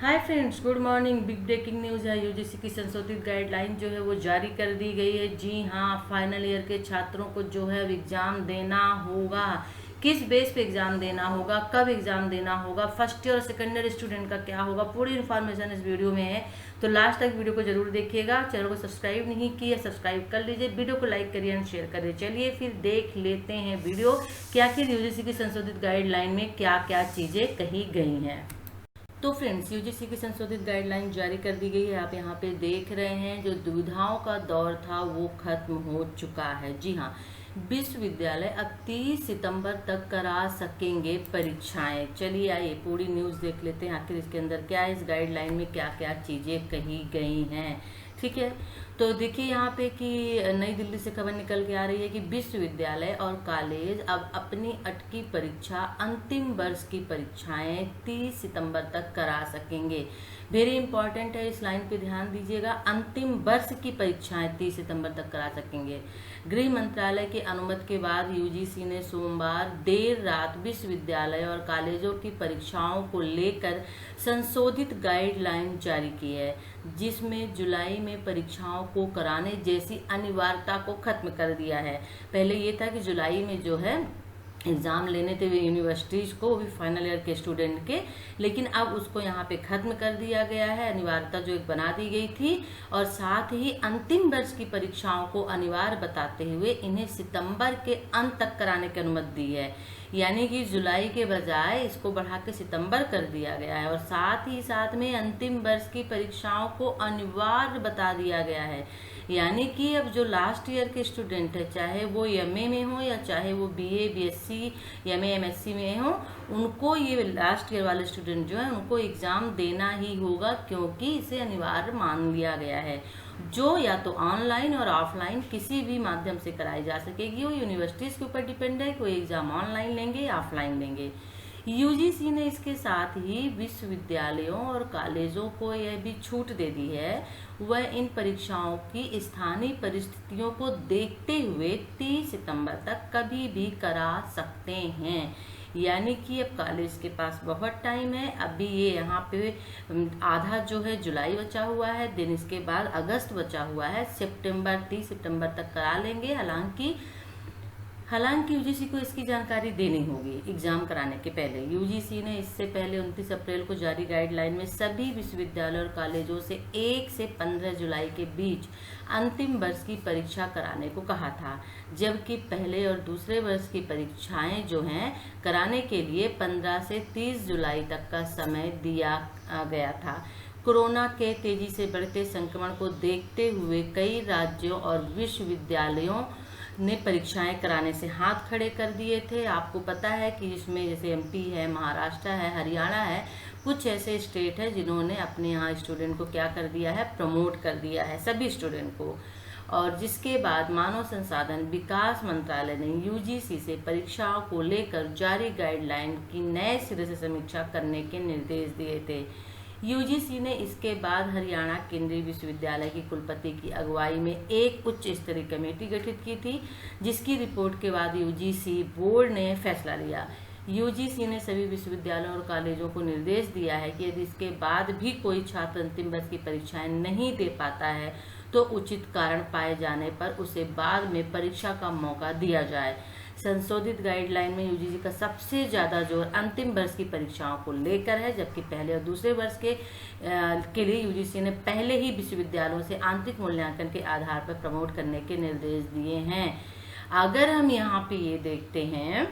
हाय friends, good morning. Big breaking news है। UGC की संशोधित गाइडलाइन जो है वो जारी कर दी गई है। जी हाँ, फाइनल ईयर के छात्रों को जो है एग्ज़ाम देना होगा। किस बेस पे एग्ज़ाम देना होगा, कब एग्ज़ाम देना होगा, फर्स्ट ईयर और सेकेंड ईयर स्टूडेंट का क्या होगा, पूरी इन्फॉर्मेशन इस वीडियो में है। तो लास्ट तक वीडियो को जरूर देखिएगा। चैनल को सब्सक्राइब नहीं किया, सब्सक्राइब कर लीजिए। वीडियो को लाइक करिए एंड शेयर करिए। चलिए फिर देख लेते हैं वीडियो कि आखिर यूजीसी की संशोधित गाइडलाइन में क्या क्या चीज़ें कही गई हैं। तो फ्रेंड्स, यूजीसी की संशोधित गाइडलाइन जारी कर दी गई है। आप यहाँ पे देख रहे हैं, जो दुविधाओं का दौर था वो खत्म हो चुका है। जी हाँ, विश्वविद्यालय अब 30 सितंबर तक करा सकेंगे परीक्षाएं। चलिए आइए पूरी न्यूज़ देख लेते हैं, आखिर इसके अंदर क्या है, इस गाइडलाइन में क्या क्या चीज़ें कही गई हैं। ठीक है, तो देखिए यहाँ पे कि नई दिल्ली से खबर निकल के आ रही है कि विश्वविद्यालय और कॉलेज अब अपनी अटकी परीक्षा, अंतिम वर्ष की परीक्षाएं 30 सितंबर तक करा सकेंगे। वेरी इंपॉर्टेंट है, इस लाइन पे ध्यान दीजिएगा। अंतिम वर्ष की परीक्षाएं 30 सितंबर तक करा सकेंगे। गृह मंत्रालय की अनुमति के बाद यूजीसी ने सोमवार देर रात विश्वविद्यालय और कॉलेजों की परीक्षाओं को लेकर संशोधित गाइडलाइन जारी की है, जिसमें जुलाई में परीक्षाओं को कराने जैसी अनिवार्यता को खत्म कर दिया है। पहले ये था कि जुलाई में जो है एग्ज़ाम लेने थे यूनिवर्सिटीज को, वो भी फाइनल ईयर के स्टूडेंट के, लेकिन अब उसको यहाँ पे खत्म कर दिया गया है। अनिवार्यता जो एक बना दी गई थी, और साथ ही अंतिम वर्ष की परीक्षाओं को अनिवार्य बताते हुए इन्हें सितंबर के अंत तक कराने की अनुमति दी है। यानी कि जुलाई के बजाय इसको बढ़ा के सितंबर कर दिया गया है, और साथ ही साथ में अंतिम वर्ष की परीक्षाओं को अनिवार्य बता दिया गया है। यानी कि अब जो लास्ट ईयर के स्टूडेंट है, चाहे वो एमए में हो या चाहे वो बीए, बीएससी, एमए, एमएससी में हो, उनको, ये लास्ट ईयर वाले स्टूडेंट जो है उनको एग्ज़ाम देना ही होगा, क्योंकि इसे अनिवार्य मान लिया गया है। जो या तो ऑनलाइन और ऑफलाइन किसी भी माध्यम से कराई जा सकेगी। वो यूनिवर्सिटीज़ के ऊपर डिपेंड है, कोई एग्ज़ाम ऑनलाइन लेंगे या ऑफलाइन लेंगे। यूजीसी ने इसके साथ ही विश्वविद्यालयों और कॉलेजों को यह भी छूट दे दी है, वह इन परीक्षाओं की स्थानीय परिस्थितियों को देखते हुए 30 सितंबर तक कभी भी करा सकते हैं। यानी कि अब कॉलेज के पास बहुत टाइम है। अभी ये यहाँ पे आधा जो है जुलाई बचा हुआ है, दिन इसके बाद अगस्त बचा हुआ है। सितंबर 30 सितंबर तक करा लेंगे। हालांकि यूजीसी को इसकी जानकारी देनी होगी एग्जाम कराने के पहले। यूजीसी ने इससे पहले 29 अप्रैल को जारी गाइडलाइन में सभी विश्वविद्यालयों और कॉलेजों से 1 से 15 जुलाई के बीच अंतिम वर्ष की परीक्षा कराने को कहा था, जबकि पहले और दूसरे वर्ष की परीक्षाएं जो हैं कराने के लिए 15 से 30 जुलाई तक का समय दिया गया था। कोरोना के तेजी से बढ़ते संक्रमण को देखते हुए कई राज्यों और विश्वविद्यालयों ने परीक्षाएं कराने से हाथ खड़े कर दिए थे। आपको पता है कि इसमें जैसे एमपी है, महाराष्ट्र है, हरियाणा है, कुछ ऐसे स्टेट है जिन्होंने अपने यहाँ स्टूडेंट को क्या कर दिया है, प्रमोट कर दिया है सभी स्टूडेंट को। और जिसके बाद मानव संसाधन विकास मंत्रालय ने यूजीसी से परीक्षाओं को लेकर जारी गाइडलाइन की नए सिरे से समीक्षा करने के निर्देश दिए थे। यूजीसी ने इसके बाद हरियाणा केंद्रीय विश्वविद्यालय की कुलपति की अगुवाई में एक उच्च स्तरीय कमेटी गठित की थी, जिसकी रिपोर्ट के बाद यूजीसी बोर्ड ने फैसला लिया। यूजीसी ने सभी विश्वविद्यालयों और कॉलेजों को निर्देश दिया है कि यदि इसके बाद भी कोई छात्र अंतिम वर्ष की परीक्षाएं नहीं दे पाता है तो उचित कारण पाए जाने पर उसे बाद में परीक्षा का मौका दिया जाए। संशोधित गाइडलाइन में यूजीसी का सबसे ज़्यादा जोर अंतिम वर्ष की परीक्षाओं को लेकर है, जबकि पहले और दूसरे वर्ष के लिए यूजीसी ने पहले ही विश्वविद्यालयों से आंतरिक मूल्यांकन के आधार पर प्रमोट करने के निर्देश दिए हैं। अगर हम यहाँ पे ये देखते हैं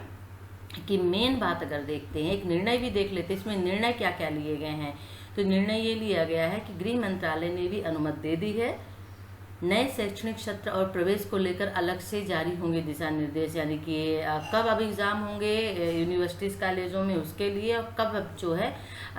कि मेन बात अगर देखते हैं, एक निर्णय भी देख लेते हैं, इसमें निर्णय क्या क्या लिए गए हैं। तो निर्णय ये लिया गया है कि गृह मंत्रालय ने भी अनुमति दे दी है। नए शैक्षणिक सत्र और प्रवेश को लेकर अलग से जारी होंगे दिशा निर्देश, यानी कि कब अब एग्ज़ाम होंगे यूनिवर्सिटीज़ कॉलेजों में उसके लिए, और कब अब जो है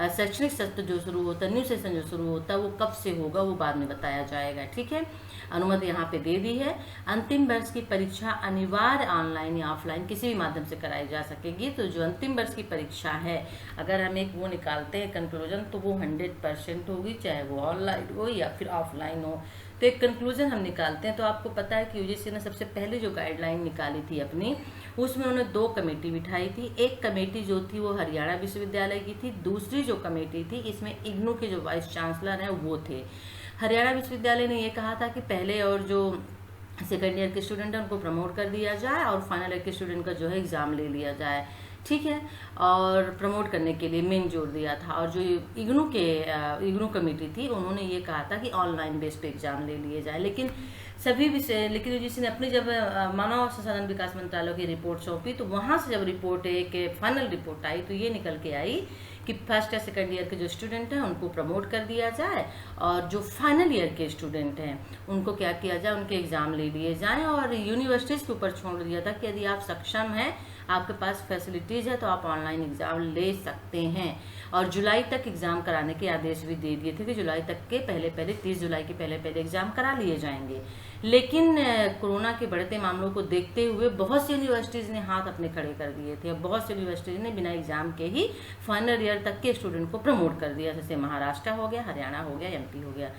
शैक्षणिक सत्र जो शुरू होता है, न्यू सेशन जो शुरू होता है, वो कब से होगा वो बाद में बताया जाएगा। ठीक है, अनुमति यहाँ पे दे दी है। अंतिम वर्ष की परीक्षा अनिवार्य ऑनलाइन या ऑफलाइन किसी भी माध्यम से कराई जा सकेगी। तो जो अंतिम वर्ष की परीक्षा है, अगर हम एक वो निकालते हैं कंक्लूजन, तो वो 100% होगी, चाहे वो ऑनलाइन हो या फिर ऑफलाइन हो। तो एक कंक्लूजन हम निकालते हैं। तो आपको पता है कि यूजीसी ने सबसे पहले जो गाइडलाइन निकाली थी अपनी, उसमें उन्होंने 2 कमेटी बिठाई थी। एक कमेटी जो थी वो हरियाणा विश्वविद्यालय की थी, दूसरी जो कमेटी थी इसमें इग्नू के जो वाइस चांसलर हैं वो थे। हरियाणा विश्वविद्यालय ने ये कहा था कि पहले और जो सेकेंड ईयर के स्टूडेंट हैं उनको प्रमोट कर दिया जाए और फाइनल ईयर के स्टूडेंट का जो है एग्जाम ले लिया जाए, ठीक है। और प्रमोट करने के लिए मेन जोर दिया था। और जो इग्नू कमेटी थी उन्होंने ये कहा था कि ऑनलाइन बेस पे एग्जाम ले लिए जाए। लेकिन लेकिन यूजीसी ने अपनी जब मानव संसाधन विकास मंत्रालय की रिपोर्ट सौंपी, तो वहां से जब रिपोर्ट एक फाइनल रिपोर्ट आई तो ये निकल के आई कि फर्स्ट या सेकंड ईयर के जो स्टूडेंट हैं उनको प्रमोट कर दिया जाए और जो फाइनल ईयर के स्टूडेंट हैं उनको क्या किया जाए, उनके एग्जाम ले लिए जाएं। और यूनिवर्सिटीज के ऊपर छोड़ दिया था कि यदि आप सक्षम हैं, आपके पास फैसिलिटीज है, तो आप ऑनलाइन एग्जाम ले सकते हैं। और जुलाई तक एग्जाम कराने के आदेश भी दे दिए थे कि जुलाई तक के पहले 30 जुलाई के पहले एग्जाम करा लिए जाएंगे। लेकिन कोरोना के बढ़ते मामलों को देखते हुए बहुत सी यूनिवर्सिटीज ने हाथ अपने खड़े कर दिए थे। बहुत सी यूनिवर्सिटीज ने बिना एग्जाम के ही फाइनल ईयर तक के स्टूडेंट को प्रमोट कर दिया, जैसे महाराष्ट्र हो गया, हरियाणा हो गया, एमपी हो गया।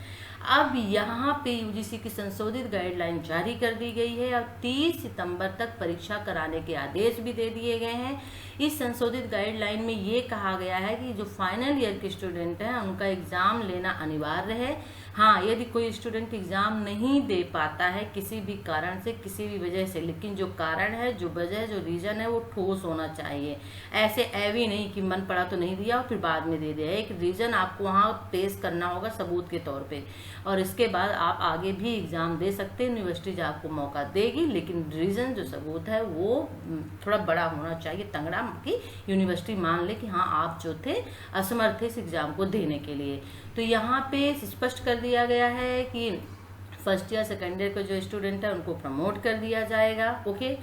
अब यहाँ पे यूजीसी की संशोधित गाइडलाइन जारी कर दी गई है और 30 सितंबर तक परीक्षा कराने के आदेश भी दे दिए गए हैं। इस संशोधित गाइडलाइन में ये कहा गया है कि जो फाइनल ईयर के स्टूडेंट हैं उनका एग्जाम लेना अनिवार्य है। हाँ, यदि कोई स्टूडेंट एग्जाम नहीं दे पाता है किसी भी कारण से, किसी भी वजह से, लेकिन जो कारण है, जो वजह, जो रीजन है वो ठोस होना चाहिए। ऐसे एवी नहीं कि मन पड़ा तो नहीं दिया और फिर बाद में दे दिया। एक रीजन आपको वहाँ पेश करना होगा सबूत के तौर पे, और इसके बाद आप आगे भी एग्जाम दे सकते हैं। यूनिवर्सिटी आपको मौका देगी, लेकिन रीजन जो सबूत है वो थोड़ा बड़ा होना चाहिए, तंगड़ा, कि यूनिवर्सिटी मान ले कि हाँ आप जो थे असमर्थ थे इस एग्जाम को देने के लिए। तो यहाँ पे स्पष्ट कर दिया गया है कि फर्स्ट ईयर सेकेंड ईयर के जो स्टूडेंट है उनको प्रमोट कर दिया जाएगा, ओके।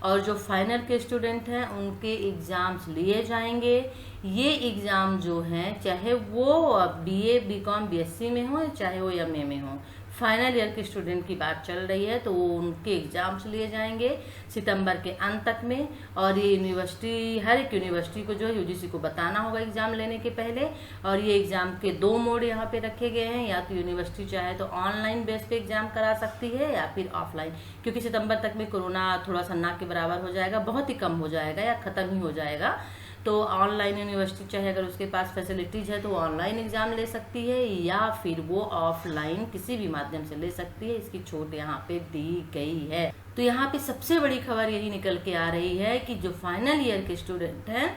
और जो फाइनल के स्टूडेंट हैं उनके एग्जाम्स लिए जाएंगे। ये एग्जाम जो हैं चाहे वो बीए, बीकॉम, बीएससी में हो, चाहे वो एमए में हो, फाइनल ईयर के स्टूडेंट की बात चल रही है, तो वो उनके एग्जाम्स लिए जाएंगे सितंबर के अंत तक में। और ये यूनिवर्सिटी, हर एक यूनिवर्सिटी को जो है यूजीसी को बताना होगा एग्जाम लेने के पहले। और ये एग्जाम के 2 मोड यहाँ पे रखे गए हैं, या तो यूनिवर्सिटी चाहे तो ऑनलाइन बेस पे एग्जाम करा सकती है या फिर ऑफलाइन, क्योंकि सितंबर तक में कोरोना थोड़ा सा ना के बराबर हो जाएगा, बहुत ही कम हो जाएगा या खत्म ही हो जाएगा। तो ऑनलाइन यूनिवर्सिटी चाहे अगर उसके पास फैसिलिटीज है तो वो ऑनलाइन एग्जाम ले सकती है, या फिर वो ऑफलाइन किसी भी माध्यम से ले सकती है। इसकी छूट यहाँ पे दी गई है। तो यहाँ पे सबसे बड़ी खबर यही निकल के आ रही है कि जो फाइनल ईयर के स्टूडेंट हैं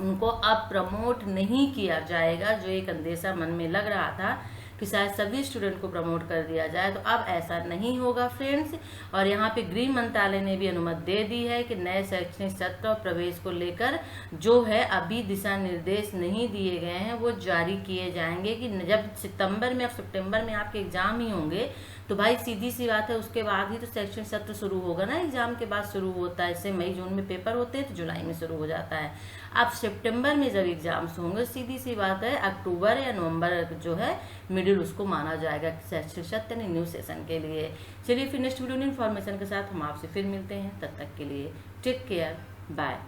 उनको अब प्रमोट नहीं किया जाएगा। जो एक अंदेशा मन में लग रहा था कि शायद सभी स्टूडेंट को प्रमोट कर दिया जाए, तो अब ऐसा नहीं होगा फ्रेंड्स। और यहाँ पे गृह मंत्रालय ने भी अनुमति दे दी है कि नए शैक्षणिक सत्र और प्रवेश को लेकर जो है अभी दिशा निर्देश नहीं दिए गए हैं, वो जारी किए जाएंगे। कि जब सितंबर में, अब सितंबर में आपके एग्जाम ही होंगे, तो भाई सीधी सी बात है उसके बाद ही तो शैक्षणिक सत्र शुरू होगा ना, एग्जाम के बाद शुरू होता है। इससे मई जून में पेपर होते हैं तो जुलाई में शुरू हो जाता है। अब सितंबर में जब एग्जाम्स होंगे, सीधी सी बात है अक्टूबर या नवंबर जो है मिडिल उसको माना जाएगा शैक्षणिक सत्र न्यू सेशन के लिए। चलिए फिर नेक्स्ट वीडियो इन्फॉर्मेशन के साथ हम आपसे फिर मिलते हैं। तब तक के लिए टेक केयर, बाय।